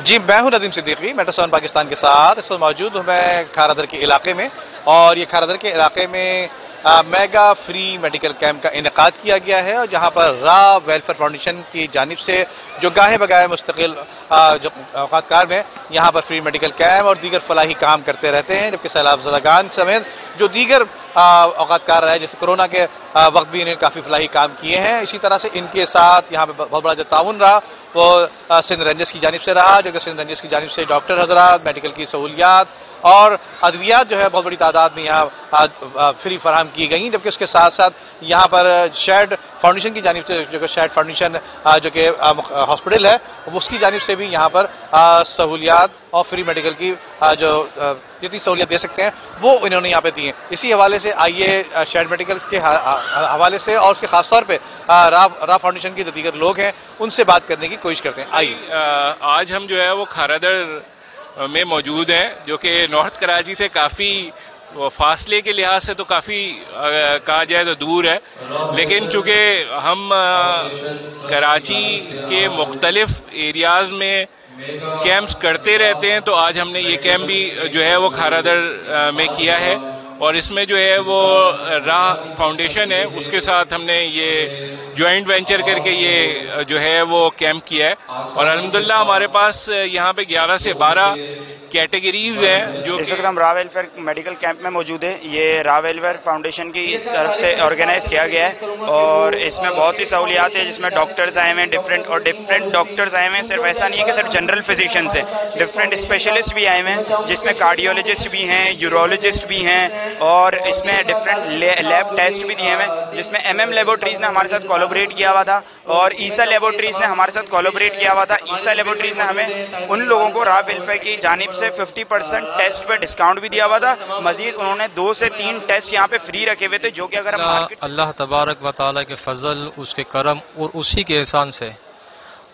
جی میں ہوں ندیم صدیقی، میٹرو 7 پاکستان کے ساتھ اس وقت موجود ہوں میں کھارادر کے علاقے میں، اور یہ کھارادر کے علاقے میں میگا فری میڈیکل کیمپ کا انعقاد کیا گیا ہے، اور جہاں پر را ویلفیئر فاؤنڈیشن کی جانب سے جو گاہے بگاہے مستقل جو اوقات کار میں یہاں پر فری میڈیکل کیمپ اور دیگر فلاحی کام کرتے رہتے ہیں، جبکہ سیلاب زدگان سمیت جو دیگر اوقات کار رہے جیسے کورونا کے وقت بھی انہیں کافی فلاحی کام کیے ہیں۔ اسی طرح سے ان کے ساتھ یہاں پہ بہت بڑا جو تعاون رہا وہ سندھ رینجرز کی جانب سے رہا، جو کہ سندھ رینجرز کی جانب سے ڈاکٹر حضرات، میڈیکل کی سہولیات اور ادویات جو ہے بہت بڑی تعداد میں یہاں فری فراہم کی گئیں، جبکہ اس کے ساتھ ساتھ یہاں پر شیڈ فاؤنڈیشن کی جانب سے جو کہ شیڈ فاؤنڈیشن جو کہ ہاسپٹل ہے اس کی جانب سے بھی یہاں پر سہولیات اور فری میڈیکل کی جو جتنی سہولیات دے سکتے ہیں وہ انہوں نے یہاں پہ دی ہیں۔ اسی حوالے سے آئیے شیڈ میڈیکل کے حوالے سے اور اس کے خاص طور پہ را فاؤنڈیشن کے جو دیگر لوگ ہیں ان سے بات کرنے کی کوشش کرتے ہیں۔ آئیے آج ہم جو ہے وہ کھارادر میں موجود ہیں، جو کہ نارتھ کراچی سے کافی فاصلے کے لحاظ سے تو کافی کہا جائے تو دور ہے، لیکن چونکہ ہم کراچی کے مختلف ایریاز میں کیمپس کرتے رہتے ہیں تو آج ہم نے یہ کیمپ بھی جو ہے وہ کھارادر میں کیا ہے، اور اس میں جو ہے وہ راہ فاؤنڈیشن ہے اس کے ساتھ ہم نے یہ جوائنٹ وینچر کر کے یہ جو ہے وہ کیمپ کیا ہے، اور الحمدللہ ہمارے پاس یہاں پہ 11 سے 12 کیٹیگریز ہیں جو اس وقت ہم را ویلفیئر میڈیکل کیمپ میں موجود ہیں۔ یہ را ویلفیئر فاؤنڈیشن کی طرف سے آرگنائز کیا گیا ہے، اور اس میں بہت سی سہولیات ہیں جس میں ڈاکٹرز آئے ہوئے ہیں ڈفرینٹ ڈاکٹرز آئے ہوئے ہیں۔ صرف ایسا نہیں ہے کہ صرف جنرل فزیشینز ہیں، ڈفرینٹ اسپیشلسٹ بھی آئے ہوئے ہیں جس میں کارڈیولوجسٹ بھی ہیں، یورولوجسٹ بھی ہیں، اور اس میں ڈفرینٹ لیب ٹیسٹ بھی دیے ہوئے ہیں جس میں لیبورٹریز نے ہمارے ساتھ کولیبریٹ کیا ہوا تھا، اور عیسیٰ لیبورٹریز نے ہمارے ساتھ کولیبریٹ کیا ہوا تھا۔ عیسیٰ لیبورٹریز نے ہمیں ان لوگوں کو را ویلفیئر کی جانب سے 50% ٹیسٹ پہ ڈسکاؤنٹ بھی دیا ہوا تھا، مزید انہوں نے 2 سے 3 ٹیسٹ یہاں پہ فری رکھے ہوئے تھے جو کہ اگر اللہ تبارک و تعالیٰ کے فضل، اس کے کرم اور اسی کے احسان سے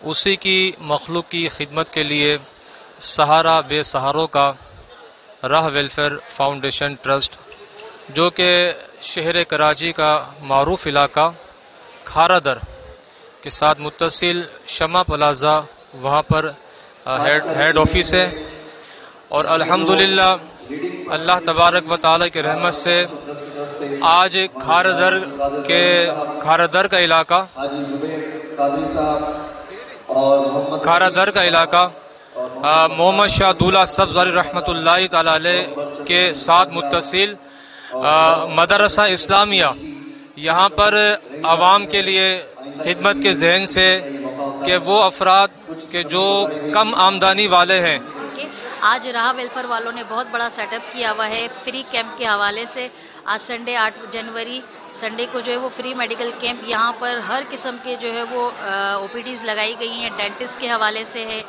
اسی کی مخلوق کی خدمت کے لیے سہارا بے سہاروں کا راہ ویلفیئر فاؤنڈیشن ٹرسٹ، جو کہ شہر کراچی کا معروف علاقہ کھارادر کے ساتھ متصل شمع پلازا وہاں پر ہیڈ آفس ہے، اور الحمدللہ اللہ تبارک و تعالیٰ کی رحمت سے آج کھارادر کا علاقہ محمد شاہ دولہ سبز والی رحمۃ اللہ تعالی علیہ کے ساتھ متصل مدرسہ اسلامیہ یہاں پر عوام کے لیے خدمت کے ذہن سے کہ وہ افراد کہ جو کم آمدنی والے ہیں۔ آج راہ ویلفیئر والوں نے بہت بڑا سیٹ اپ کیا ہوا ہے فری کیمپ کے حوالے سے۔ آج سنڈے 8 جنوری سنڈے کو جو ہے وہ فری میڈیکل کیمپ یہاں پر ہر قسم کے جو ہے وہ او پی ڈیز لگائی گئی ہیں، ڈینٹسٹ کے حوالے سے ہے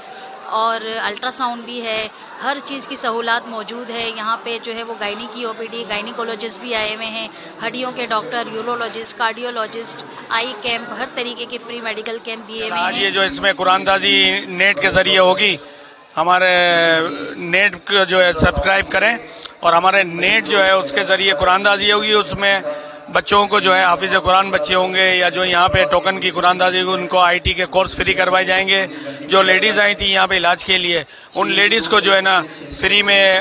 اور الٹرا ساؤنڈ بھی ہے، ہر چیز کی سہولات موجود ہے یہاں پہ۔ جو ہے وہ گائنی کی او پی ڈی، گائنیکولوجسٹ بھی آئے ہوئے ہیں، ہڈیوں کے ڈاکٹر، یورولوجسٹ، کارڈیولوجسٹ، آئی کیمپ، ہر طریقے کے فری میڈیکل کیمپ دیے ہوئے ہیں۔ یہ جو اس میں قرآن دازی نیٹ کے ذریعے ہوگی، ہمارے نیٹ کو جو ہے سبسکرائب کریں، اور ہمارے نیٹ جو ہے اس کے ذریعے قرآن دازی ہوگی، اس میں بچوں کو جو ہے حافظ قرآن بچے ہوں گے یا جو یہاں پہ ٹوکن کی قرآن دازی ہوگی ان کو آئی ٹی کے کورس فری کروائے جائیں گے۔ جو لیڈیز آئی تھیں یہاں پہ علاج کے لیے ان لیڈیز کو جو ہے نا فری میں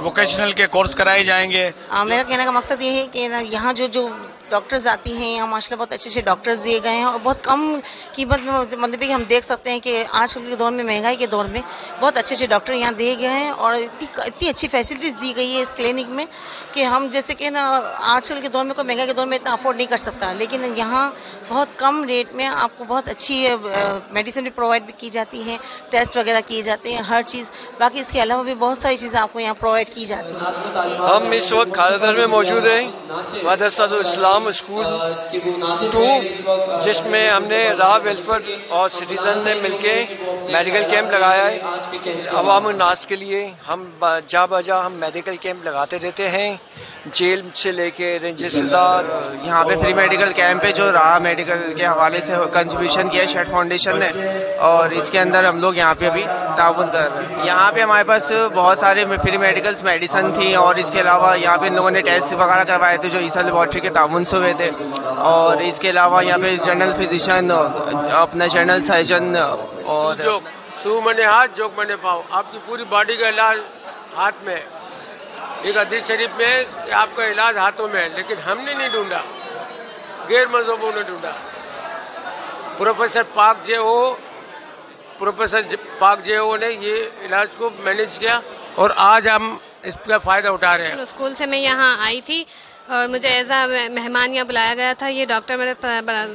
ووکیشنل کے کورس کرائے جائیں گے۔ میرا کہنے کا مقصد یہ ہے کہ یہاں جو ڈاکٹرز آتی ہیں، یہاں ماشاءاللہ بہت اچھے ڈاکٹرز دیے گئے ہیں، اور بہت کم قیمت میں، مطلب کہ ہم دیکھ سکتے ہیں کہ آج کل کے دور میں، مہنگائی کے دور میں بہت اچھے ڈاکٹر یہاں دیے گئے ہیں، اور اتنی اچھی فیسلٹیز دی گئی ہے اس کلینک میں کہ ہم جیسے کہ نا آج کل کے دور میں کوئی مہنگائی کے دور میں اتنا افورڈ نہیں کر سکتا، لیکن یہاں بہت کم ریٹ میں آپ کو بہت اچھی میڈیسن بھی پرووائڈ بھی کی جاتی ہیں، ٹیسٹ وغیرہ کیے جاتے ہیں، ہر چیز۔ باقی اس کے علاوہ بھی بہت ساری چیزیں آپ کو یہاں پرووائڈ کی جاتی ہیں۔ ہم اس وقت کھارادر میں موجود ہیں، مدرسہ اسلام اسکول 2، جس میں ہم نے راہ ویلفیئر اور سٹیزن نے مل کے میڈیکل کیمپ لگایا ہے عوام الناس کے لیے۔ ہم جا بجا ہم میڈیکل کیمپ لگاتے رہتے ہیں، جیل سے لے کے رینجر سزار۔ یہاں پہ فری میڈیکل کیمپ ہے جو راہ میڈیکل کے حوالے سے کنٹریبیوشن کیا ہے شیڈ فاؤنڈیشن نے، اور اس کے اندر ہم لوگ یہاں پہ بھی تعاون کر رہے ہیں۔ یہاں پہ ہمارے پاس بہت سارے فری میڈیکلس میڈیسن تھیں، اور اس کے علاوہ یہاں پہ ان لوگوں نے ٹیسٹ وغیرہ کروائے تھے جو عیسیٰ لیبارٹری کے تعاون سے ہوئے تھے، اور اس کے علاوہ یہاں پہ جنرل فزیشین، اپنا جنرل سرجن، اور سو منے ہاتھ جوک منے پاؤ، آپ کی پوری باڈی کا علاج ہاتھ میں ہے. ایک حدیث شریف میں کہ آپ کا علاج ہاتھوں میں ہے، لیکن ہم نے نہیں ڈھونڈا، غیر مذہبوں نے ڈھونڈا. پروفیسر پاک جے او نے یہ علاج کو مینج کیا اور آج ہم اس کا فائدہ اٹھا رہے ہیں. اسکول سے میں یہاں آئی تھی اور مجھے ایز اے مہمان یہاں بلایا گیا تھا. یہ ڈاکٹر میرے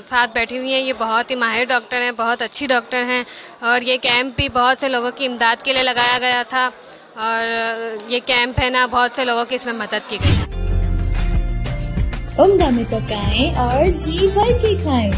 ساتھ بیٹھی ہوئی ہیں، یہ بہت ہی ماہر ڈاکٹر ہیں، بہت اچھی ڈاکٹر ہیں، اور یہ کیمپ بھی بہت سے لوگوں کی امداد کے لیے لگایا گیا تھا، اور یہ کیمپ ہے نا بہت سے لوگوں کی اس میں مدد کی گئی. عمدہ میں پکائیں اور جی بھر کے کھائیں.